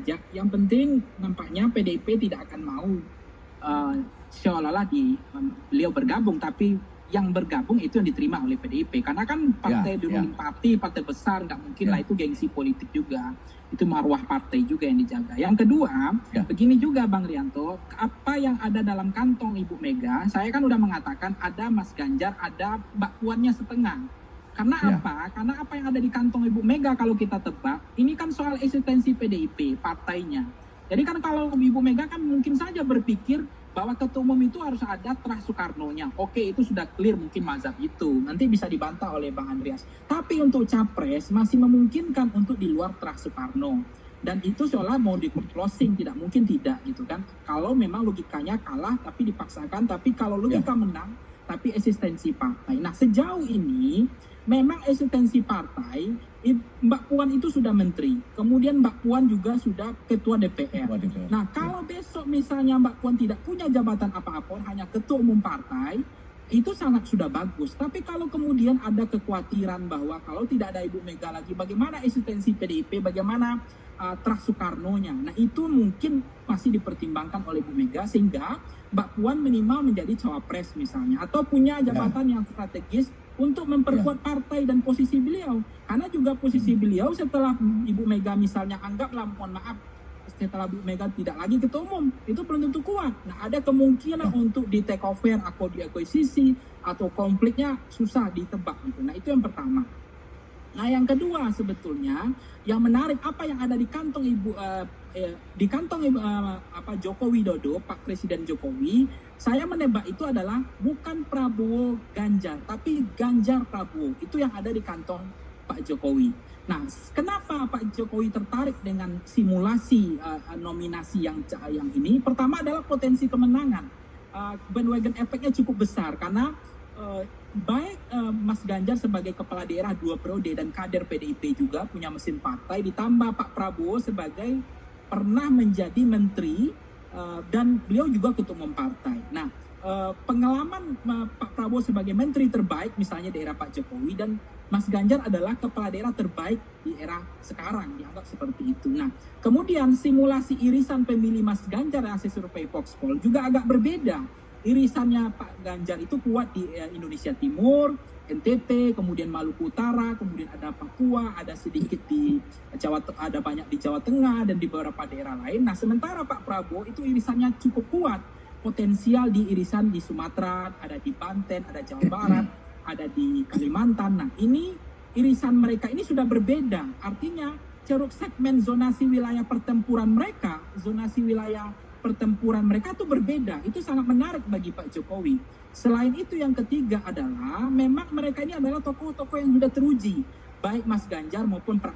saja. Yang penting nampaknya PDIP tidak akan mau seolah-olah beliau bergabung, tapi yang bergabung itu yang diterima oleh PDIP. Karena kan partai ruling party, partai besar, nggak mungkin lah, itu gengsi politik juga. Itu marwah partai juga yang dijaga. Yang kedua, begini juga Bang Rianto, apa yang ada dalam kantong Ibu Mega, saya kan udah mengatakan ada Mas Ganjar, ada Mbak Puannya setengah. Karena apa? Karena apa yang ada di kantong Ibu Mega kalau kita tebak, ini kan soal eksistensi PDIP, partainya. Jadi kan kalau Ibu Mega kan mungkin saja berpikir bahwa ketua umum itu harus ada Terah Soekarno-nya. Oke, itu sudah clear mungkin mazhab itu. Nanti bisa dibantah oleh Bang Andreas. Tapi untuk capres masih memungkinkan untuk di luar Terah Soekarno. Dan itu seolah mau di closing, tidak mungkin tidak gitu kan. Kalau memang logikanya kalah tapi dipaksakan, tapi kalau logika menang tapi eksistensi partai. Nah, sejauh ini memang eksistensi partai, Mbak Puan itu sudah menteri, kemudian Mbak Puan juga sudah ketua DPR. Nah, kalau besok misalnya Mbak Puan tidak punya jabatan apa-apa, hanya ketua umum partai, itu sangat sudah bagus. Tapi kalau kemudian ada kekhawatiran bahwa kalau tidak ada Ibu Mega lagi, bagaimana eksistensi PDIP, bagaimana Terah Soekarno-nya. Nah, itu mungkin masih dipertimbangkan oleh Bu Mega, sehingga Mbak Puan minimal menjadi cawapres misalnya, atau punya jabatan yang strategis untuk memperkuat partai dan posisi beliau. Karena juga posisi beliau setelah Ibu Mega misalnya anggaplah, mohon maaf, setelah Bu Mega tidak lagi ketua umum, itu belum tentu kuat. Nah, ada kemungkinan untuk di take over atau di akuisisi atau konfliknya susah ditebak gitu. Nah, itu yang pertama. Nah, yang kedua sebetulnya yang menarik apa yang ada di kantong Joko Widodo, Pak Presiden Jokowi, saya menebak itu adalah bukan Prabowo Ganjar, tapi Ganjar Prabowo. Itu yang ada di kantong Pak Jokowi. Nah, kenapa Pak Jokowi tertarik dengan simulasi nominasi yang ini? Pertama adalah potensi kemenangan. Bandwagon efeknya cukup besar karena baik Mas Ganjar sebagai kepala daerah 2 periode dan kader PDIP juga punya mesin partai, ditambah Pak Prabowo sebagai pernah menjadi menteri dan beliau juga ketua umum partai. Nah, pengalaman Pak Prabowo sebagai menteri terbaik misalnya daerah Pak Jokowi, dan Mas Ganjar adalah kepala daerah terbaik di era sekarang, dianggap seperti itu. Nah, kemudian simulasi irisan pemilih Mas Ganjar hasil survei Foxpol juga agak berbeda. Irisannya Pak Ganjar itu kuat di Indonesia Timur, NTT, kemudian Maluku Utara, kemudian ada Papua, ada sedikit di Jawa, ada banyak di Jawa Tengah dan di beberapa daerah lain. Nah, sementara Pak Prabowo itu irisannya cukup kuat, potensial di irisan di Sumatera, ada di Banten, ada Jawa Barat, ada di Kalimantan. Nah, ini irisan mereka ini sudah berbeda. Artinya ceruk segmen zonasi wilayah pertempuran mereka, itu berbeda. Itu sangat menarik bagi Pak Jokowi. Selain itu yang ketiga adalah memang mereka ini adalah tokoh-tokoh yang sudah teruji, baik Mas Ganjar maupun Pak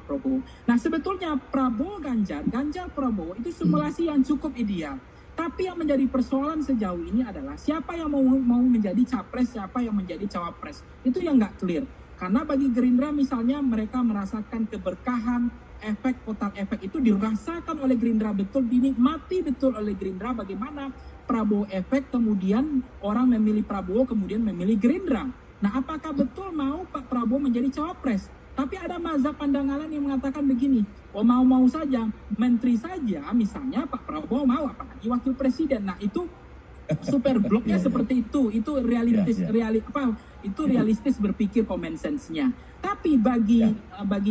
Prabowo. Nah, sebetulnya Prabowo Ganjar, Ganjar Prabowo itu simulasi yang cukup ideal. Tapi yang menjadi persoalan sejauh ini adalah siapa yang mau menjadi capres, siapa yang menjadi cawapres. Itu yang nggak clear. Karena bagi Gerindra misalnya mereka merasakan keberkahan, efek kotak efek itu dirasakan oleh Gerindra betul, dinikmati betul oleh Gerindra. Bagaimana Prabowo efek, kemudian orang memilih Prabowo, kemudian memilih Gerindra. Nah, apakah betul mau Pak Prabowo menjadi cawapres? Tapi ada mazhab pandangan lain yang mengatakan begini, mau saja, menteri saja misalnya Pak Prabowo mau, apalagi wakil presiden. Nah, itu super bloknya seperti itu realistis berpikir common sense-nya. Tapi bagi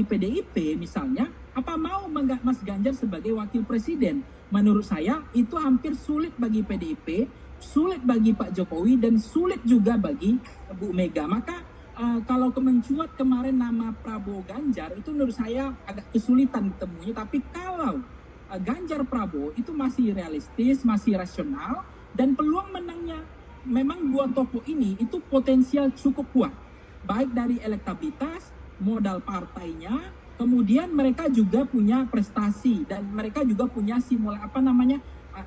PDIP misalnya, apa mau Mas Ganjar sebagai wakil presiden? Menurut saya itu hampir sulit bagi PDIP, sulit bagi Pak Jokowi, dan sulit juga bagi Bu Mega. Maka kalau mencuat kemarin nama Prabowo Ganjar, itu menurut saya agak kesulitan ditemunya. Tapi kalau Ganjar Prabowo itu masih realistis, masih rasional, dan peluang menangnya memang dua tokoh ini itu potensial cukup kuat, baik dari elektabilitas, modal partainya, kemudian mereka juga punya prestasi dan mereka juga punya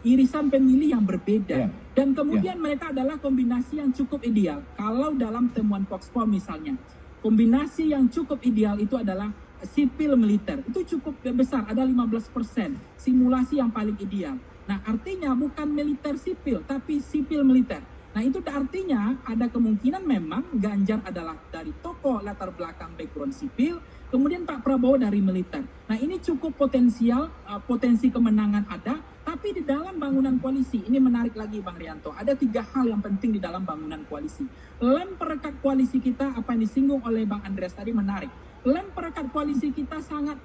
irisan pemilih yang berbeda. Dan kemudian mereka adalah kombinasi yang cukup ideal. Kalau dalam temuan Foxpol misalnya, kombinasi yang cukup ideal itu adalah sipil militer. Itu cukup besar, ada 15%. Simulasi yang paling ideal. Nah, artinya bukan militer sipil, tapi sipil militer. Nah, itu artinya ada kemungkinan memang Ganjar adalah dari tokoh latar belakang background sipil, Kemudian Pak Prabowo dari militer. Nah ini cukup potensial, potensi kemenangan ada, tapi di dalam bangunan koalisi, ini menarik lagi Bang Rianto, ada 3 hal yang penting di dalam bangunan koalisi. Lem perekat koalisi kita, apa yang disinggung oleh Bang Andreas tadi menarik. Lem perekat koalisi kita sangat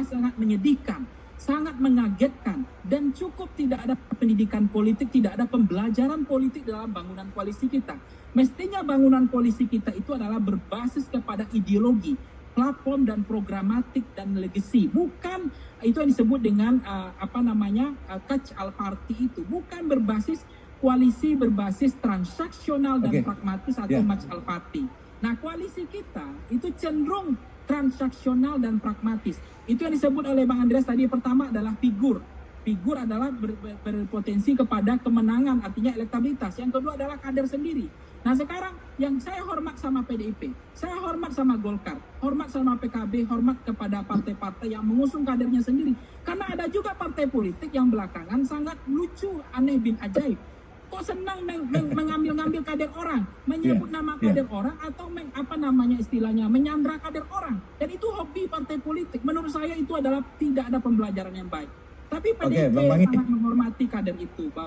sangat menyedihkan, sangat mengagetkan, dan cukup tidak ada pendidikan politik, tidak ada pembelajaran politik dalam bangunan koalisi kita. Mestinya bangunan koalisi kita itu adalah berbasis kepada ideologi, platform dan programatik dan legacy, bukan itu yang disebut dengan catch all party, itu bukan berbasis koalisi berbasis transaksional dan pragmatis atau match all party. Nah koalisi kita itu cenderung transaksional dan pragmatis. Itu yang disebut oleh Bang Andreas tadi. Pertama adalah figur adalah berpotensi kepada kemenangan, artinya elektabilitas. Yang kedua adalah kader sendiri. Nah sekarang yang saya hormat sama PDIP, saya hormat sama Golkar, hormat sama PKB, hormat kepada partai-partai yang mengusung kadernya sendiri. Karena ada juga partai politik yang belakangan sangat lucu, aneh bin ajaib. Kok senang mengambil-ngambil kader orang, menyebut nama kader orang, atau istilahnya menyandra kader orang. Dan itu hobi partai politik. Menurut saya itu adalah tidak ada pembelajaran yang baik. Tapi PDIP sangat menghormati kader itu, bahwa